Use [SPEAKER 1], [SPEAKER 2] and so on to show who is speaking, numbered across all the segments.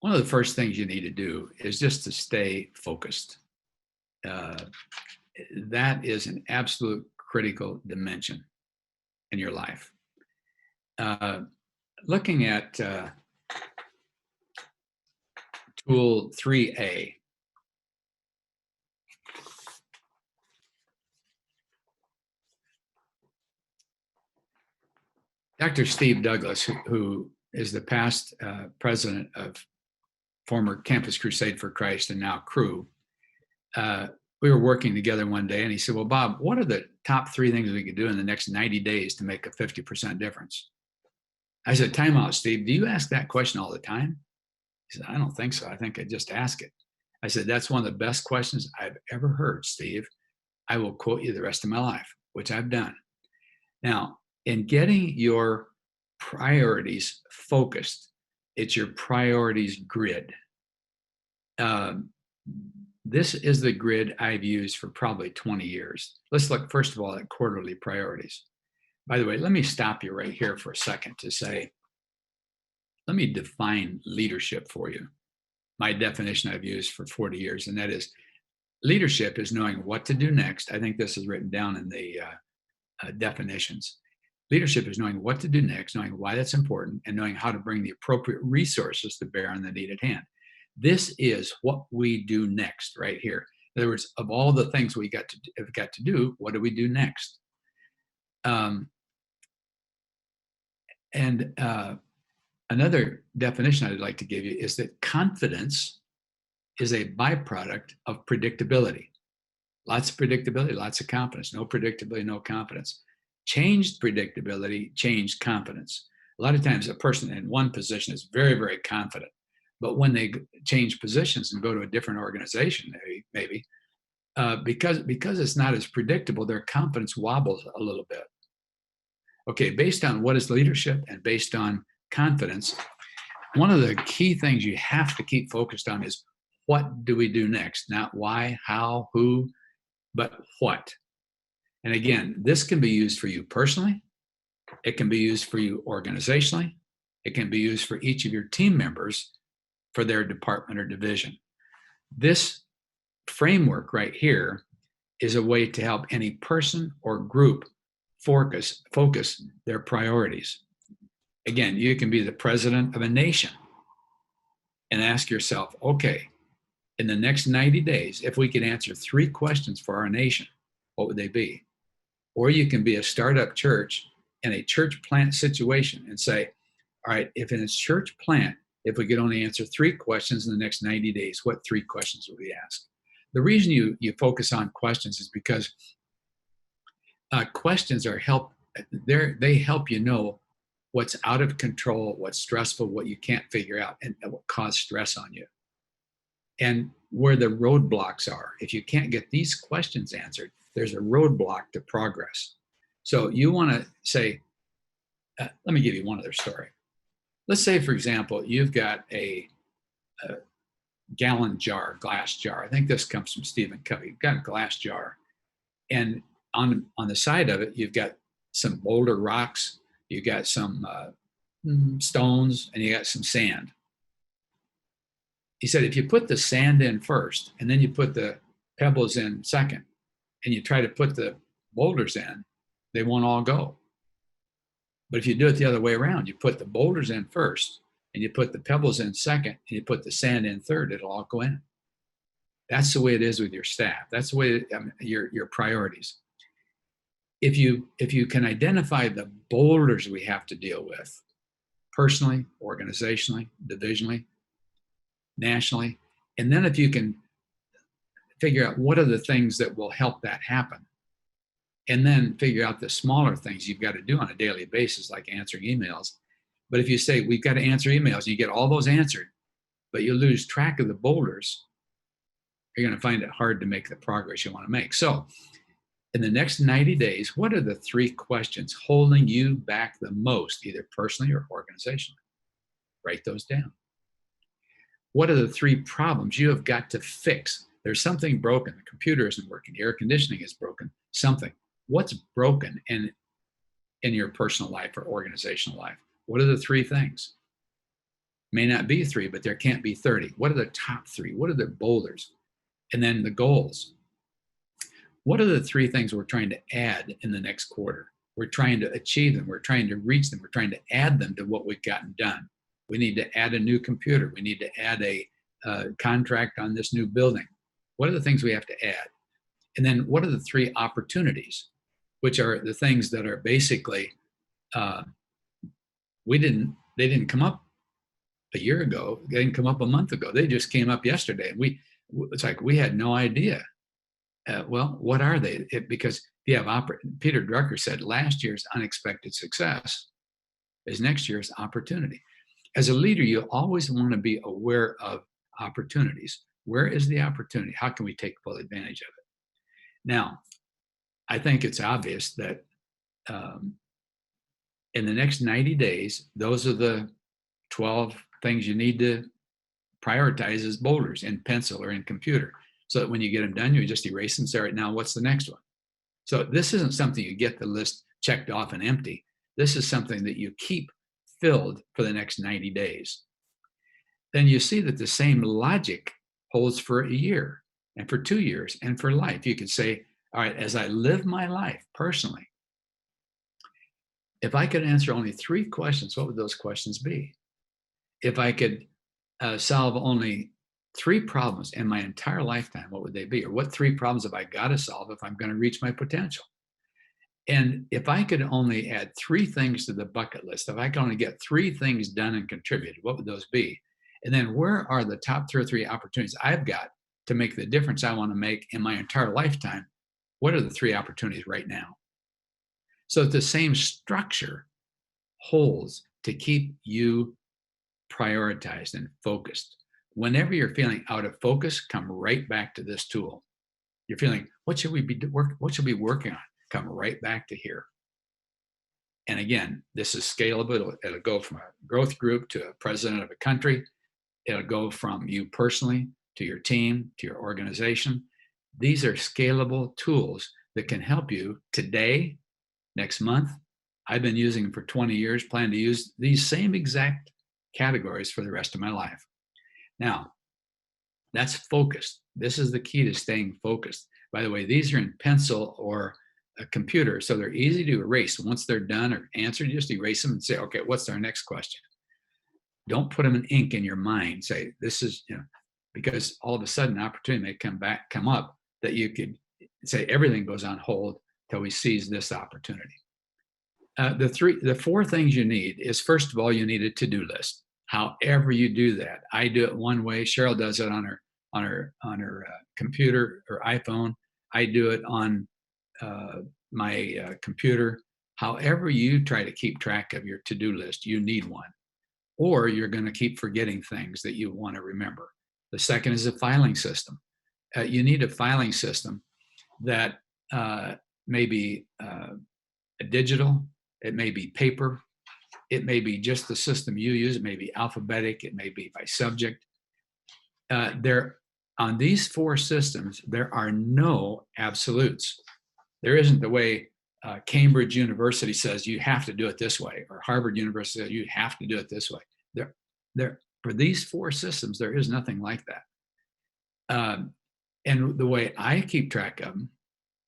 [SPEAKER 1] One of the first things you need to do is just to stay focused. Uh, that is an absolute critical dimension in your life. Uh, Looking at tool 3A, Dr. Steve Douglas, who is the past president of former Campus Crusade for Christ and now Cru, we were working together one day and he said, well, Bob, what are the top 3 things we could do in the next 90 days to make a 50% difference? I said, time out, Steve. Do you ask that question all the time? He said, I don't think so. I think I just ask it. I said, that's one of the best questions I've ever heard, Steve. I will quote you the rest of my life, which I've done. Now, in getting your priorities focused, it's your priorities grid. This is the grid I've used for probably 20 years. Let's look, first of all, at quarterly priorities. By the way, let me stop you right here for a second to say, let me define leadership for you. My definition I've used for 40 years, and that is leadership is knowing what to do next. I think this is written down in the definitions. Leadership is knowing what to do next, knowing why that's important, and knowing how to bring the appropriate resources to bear on the need at hand. This is what we do next right here. In other words, of all the things we have got to do, what do we do next? Another definition I'd like to give you is that confidence is a byproduct of predictability. Lots of predictability, lots of confidence. No predictability, no confidence. Changed predictability, changed confidence. A lot of times a person in one position is very, very confident, but when they change positions and go to a different organization, maybe because it's not as predictable, their confidence wobbles a little bit. Okay, based on what is leadership and based on confidence, one of the key things you have to keep focused on is what do we do next? Not why, how, who, but what. And again, this can be used for you personally. It can be used for you organizationally. It can be used for each of your team members for their department or division. This framework right here is a way to help any person or group focus their priorities. Again, you can be the president of a nation and ask yourself, okay, in the next 90 days, if we could answer 3 questions for our nation, what would they be? Or you can be a startup church in a church plant situation and say, all right, if in a church plant, if we could only answer 3 questions in the next 90 days, what 3 questions would we ask? The reason you focus on questions is because questions they help you know what's out of control, what's stressful, what you can't figure out, and what causes stress on you. And where the roadblocks are. If you can't get these questions answered, there's a roadblock to progress. So you want to say, let me give you one other story. Let's say, for example, you've got a gallon jar, glass jar. I think this comes from Stephen Covey. You've got a glass jar. And on the side of it, you've got some boulder rocks, you've got some stones, and you got some sand. He said, if you put the sand in first, and then you put the pebbles in second, and you try to put the boulders in, they won't all go. But if you do it the other way around, you put the boulders in first, and you put the pebbles in second, and you put the sand in third, it'll all go in. That's the way it is with your staff. That's the way your priorities. If you can identify the boulders we have to deal with, personally, organizationally, divisionally, nationally, and then if you can figure out what are the things that will help that happen, and then figure out the smaller things you've got to do on a daily basis, like answering emails. But if you say, we've got to answer emails, and you get all those answered, but you lose track of the boulders, you're going to find it hard to make the progress you want to make. So in the next 90 days, what are the 3 questions holding you back the most, either personally or organizationally? Write those down. What are the 3 problems you have got to fix? There's something broken. The computer isn't working. The air conditioning is broken. Something. What's broken in your personal life or organizational life? What are the 3 things? May not be 3, but there can't be 30. What are the top 3? What are the boulders? And then the goals. What are the 3 things we're trying to add in the next quarter? We're trying to achieve them. We're trying to reach them. We're trying to add them to what we've gotten done. We need to add a new computer. We need to add a contract on this new building. What are the things we have to add? And then what are the 3 opportunities, which are the things that are basically, they didn't come up a year ago. They didn't come up a month ago. They just came up yesterday. It's like we had no idea. Well, what are they? Because you have Peter Drucker said last year's unexpected success is next year's opportunity. As a leader, you always want to be aware of opportunities. Where is the opportunity? How can we take full advantage of it? Now, I think it's obvious that in the next 90 days, those are the 12 things you need to prioritize as boulders in pencil or in computer. So that when you get them done, you just erase them and say, all right, now what's the next one? So this isn't something you get the list checked off and empty. This is something that you keep filled for the next 90 days. Then you see that the same logic holds for a year and for 2 years and for life. You could say, all right, as I live my life personally, if I could answer only 3 questions, what would those questions be? If I could solve only 3 problems in my entire lifetime, what would they be? Or what 3 problems have I got to solve if I'm going to reach my potential? And if I could only add 3 things to the bucket list, if I could only get 3 things done and contributed, what would those be? And then where are the top 2 or 3 opportunities I've got to make the difference I want to make in my entire lifetime? What are the 3 opportunities right now? So the same structure holds to keep you prioritized and focused. Whenever you're feeling out of focus, come right back to this tool. You're feeling, what should we be working on? Come right back to here. And again, this is scalable. It'll go from a growth group to a president of a country. It'll go from you personally to your team, to your organization. These are scalable tools that can help you today, next month. I've been using them for 20 years, plan to use these same exact categories for the rest of my life. Now, that's focused. This is the key to staying focused. By the way, these are in pencil or a computer, so they're easy to erase. Once they're done or answered, you just erase them and say, okay, what's our next question? Don't put them in ink in your mind. Say, this is, because all of a sudden, an opportunity may come up that you could say everything goes on hold till we seize this opportunity. The 4 things you need is, first of all, you need a to-do list. However you do that, I do it one way. Cheryl does it on her computer or iPhone. I do it on my computer. However you try to keep track of your to-do list, you need one, or you're going to keep forgetting things that you want to remember. The second is a filing system. You need a filing system that may be a digital, it may be paper, it may be just the system you use, it may be alphabetic, it may be by subject. On these 4 systems, there are no absolutes. There isn't the way Cambridge University says you have to do it this way, or Harvard University says you have to do it this way. For these 4 systems, there is nothing like that. And the way I keep track of them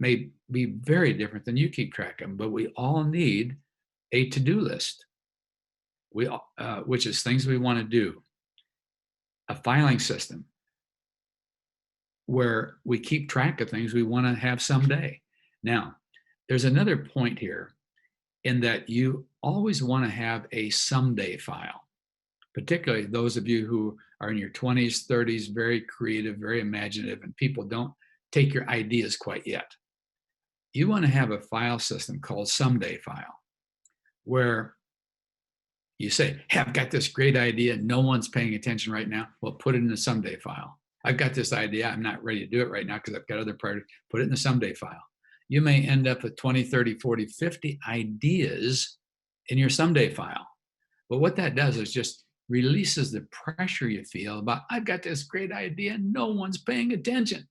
[SPEAKER 1] may be very different than you keep track of them, but we all need a to-do list, which is things we want to do. A filing system where we keep track of things we want to have someday. Now, there's another point here in that you always want to have a someday file, particularly those of you who are in your 20s, 30s, very creative, very imaginative, and people don't take your ideas quite yet. You want to have a file system called someday file, where you say, hey, I've got this great idea. No one's paying attention right now. Well, put it in the someday file. I've got this idea. I'm not ready to do it right now because I've got other priorities. Put it in the someday file. You may end up with 20, 30, 40, 50 ideas in your someday file. But what that does is just releases the pressure you feel about, I've got this great idea. No one's paying attention.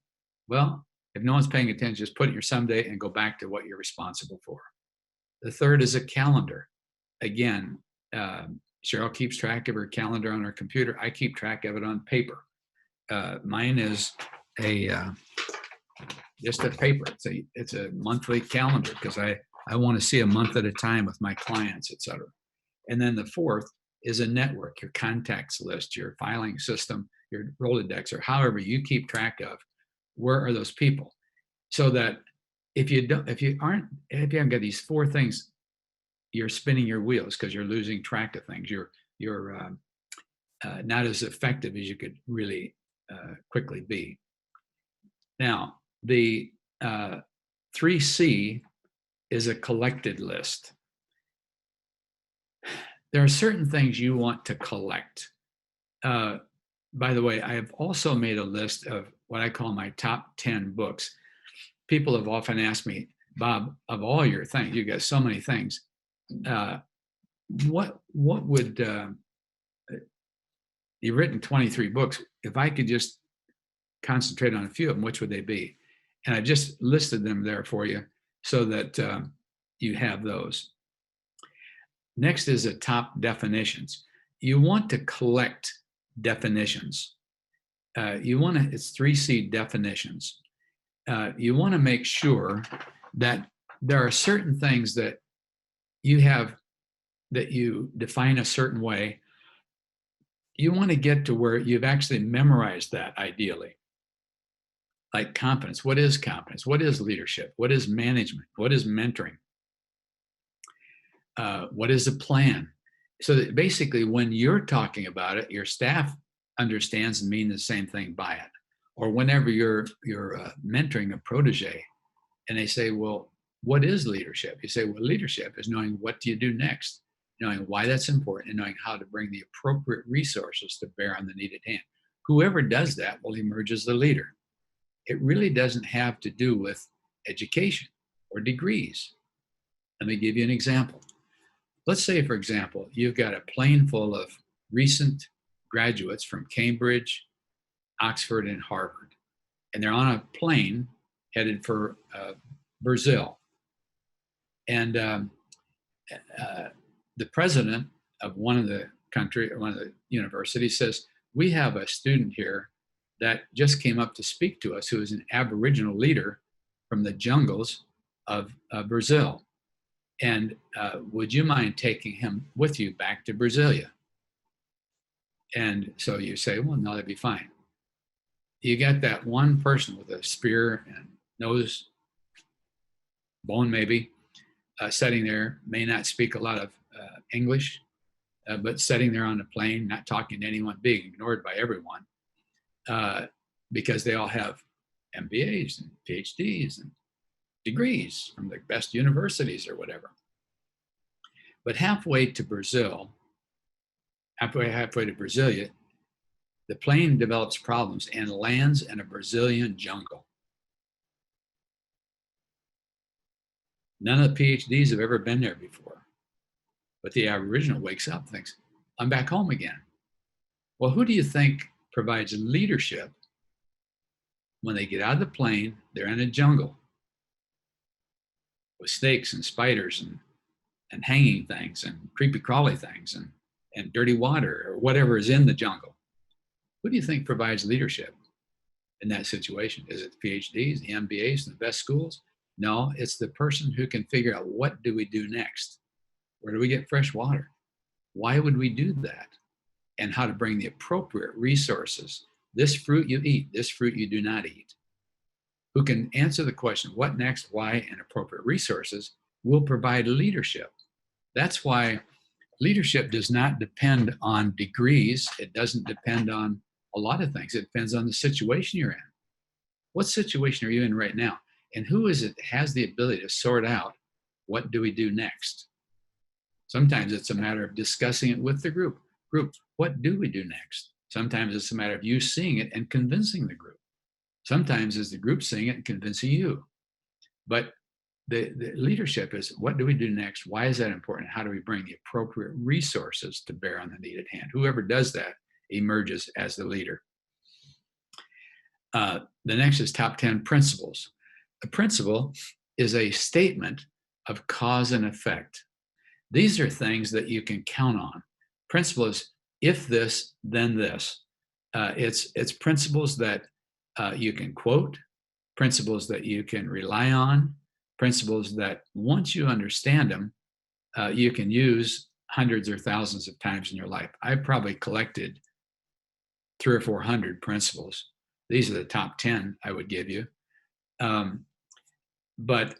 [SPEAKER 1] Well, if no one's paying attention, just put it in your someday and go back to what you're responsible for. The third is a calendar. Again, Cheryl keeps track of her calendar on her computer. I keep track of it on paper. Mine is just a paper. It's a monthly calendar because I want to see a month at a time with my clients, et cetera. And then the fourth is a network, your contacts list, your filing system, your Rolodex, or however you keep track of where are those people. So that if you haven't got these four things, you're spinning your wheels because you're losing track of things. You're not as effective as you could really quickly be. Now, the 3C is a collected list. There are certain things you want to collect. By the way, I have also made a list of what I call my top 10 books. People have often asked me, Bob, of all your things, you got so many things. What would you've written 23 books? If I could just concentrate on a few of them, which would they be? And I just listed them there for you so that you have those. Next is the top definitions. You want to collect definitions. It's 3C definitions. You want to make sure that there are certain things that you have that you define a certain way. You want to get to where you've actually memorized that ideally. Like competence. What is competence? What is leadership? What is management? What is mentoring? What is a plan? So that basically when you're talking about it, your staff understands and mean the same thing by it. Or whenever you're mentoring a protege and they say, well, what is leadership? You say, well, leadership is knowing what do you do next, knowing why that's important, and knowing how to bring the appropriate resources to bear on the needed hand. Whoever does that will emerge as the leader. It really doesn't have to do with education or degrees. Let me give you an example. Let's say, for example, you've got a plane full of recent graduates from Cambridge, Oxford, and Harvard, and they're on a plane headed for Brazil. And the president of one of the universities says, we have a student here that just came up to speak to us who is an Aboriginal leader from the jungles of Brazil. And would you mind taking him with you back to Brasilia? And so you say, well, no, that'd be fine. You got that one person with a spear and nose bone, maybe, sitting there, may not speak a lot of English, but sitting there on the plane, not talking to anyone, being ignored by everyone, because they all have MBAs and PhDs and degrees from the best universities or whatever. But halfway to Brasilia, the plane develops problems and lands in a Brazilian jungle. None of the PhDs have ever been there before. But the Aboriginal wakes up and thinks, I'm back home again. Well, who do you think provides leadership when they get out of the plane, they're in a jungle with snakes and spiders and hanging things and creepy crawly things and dirty water or whatever is in the jungle? Who do you think provides leadership in that situation? Is it the PhDs, the MBAs, and the best schools? No, it's the person who can figure out what do we do next? Where do we get fresh water? Why would we do that? And how to bring the appropriate resources. This fruit you eat, this fruit you do not eat. Who can answer the question, what next, why, and appropriate resources will provide leadership. That's why leadership does not depend on degrees. It doesn't depend on a lot of things. It depends on the situation you're in. What situation are you in right now? And who is it that has the ability to sort out what do we do next? Sometimes it's a matter of discussing it with the group. What do we do next? Sometimes it's a matter of you seeing it and convincing the group. Sometimes it's the group seeing it and convincing you. But the leadership is, what do we do next? Why is that important? How do we bring the appropriate resources to bear on the needed hand? Whoever does that emerges as the leader. The next is top 10 principles. A principle is a statement of cause and effect. These are things that you can count on. Principle is if this, then this. It's principles that you can quote, principles that you can rely on, principles that once you understand them, you can use hundreds or thousands of times in your life. I've probably collected 300 or 400 principles. These are the top 10 I would give you. But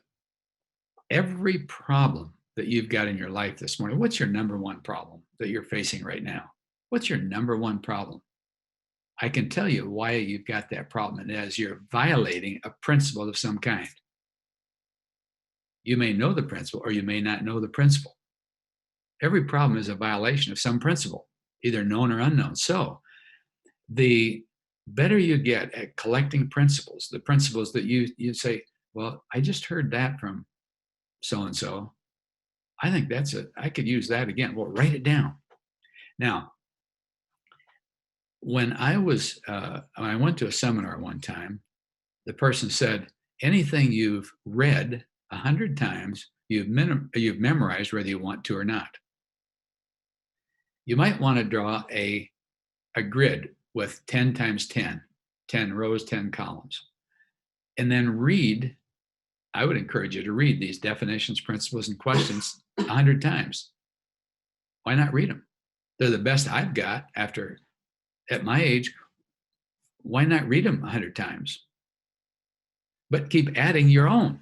[SPEAKER 1] every problem that you've got in your life this morning, what's your number one problem that you're facing right now? What's your number one problem? I can tell you why you've got that problem, and that is you're violating a principle of some kind. You may know the principle or you may not know the principle. Every problem is a violation of some principle, either known or unknown. So the better you get at collecting principles, the principles that you say, well, I just heard that from so-and-so. I think I could use that again. Well, write it down. Now, when I went to a seminar one time, the person said, anything you've read 100 times, you've memorized whether you want to or not. You might want to draw a grid with 10 times 10, 10 rows, 10 columns, and then read. I would encourage you to read these definitions, principles, and questions 100 times. Why not read them? They're the best I've got at my age. Why not read them 100 times? But keep adding your own.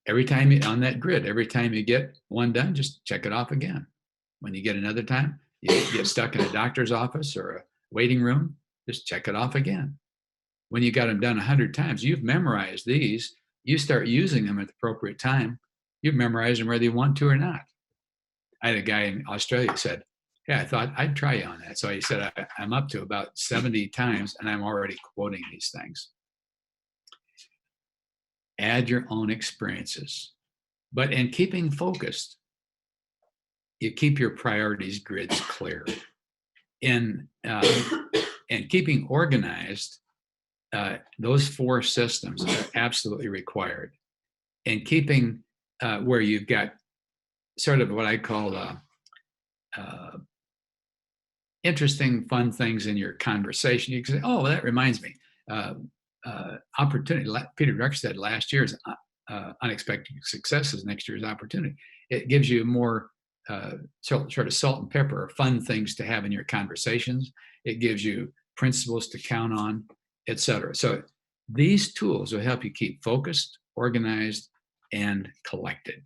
[SPEAKER 1] Every time on that grid, every time you get one done, just check it off again. When you get another time, you get stuck in a doctor's office or a waiting room, just check it off again. When you got them done 100 times, you've memorized these. You start using them at the appropriate time. You've memorized them whether you want to or not. I had a guy in Australia who said, yeah, I thought I'd try you on that. So he said, I'm up to about 70 times and I'm already quoting these things. Add your own experiences. But in keeping focused, you keep your priorities grids clear. In keeping organized, those 4 systems are absolutely required. And keeping where you've got sort of what I call interesting, fun things in your conversation. You can say, oh, well, that reminds me. Opportunity. Peter Drucker said last year's unexpected success is next year's opportunity. It gives you more sort of salt and pepper or fun things to have in your conversations. It gives you principles to count on, etc. So these tools will help you keep focused, organized, and collected.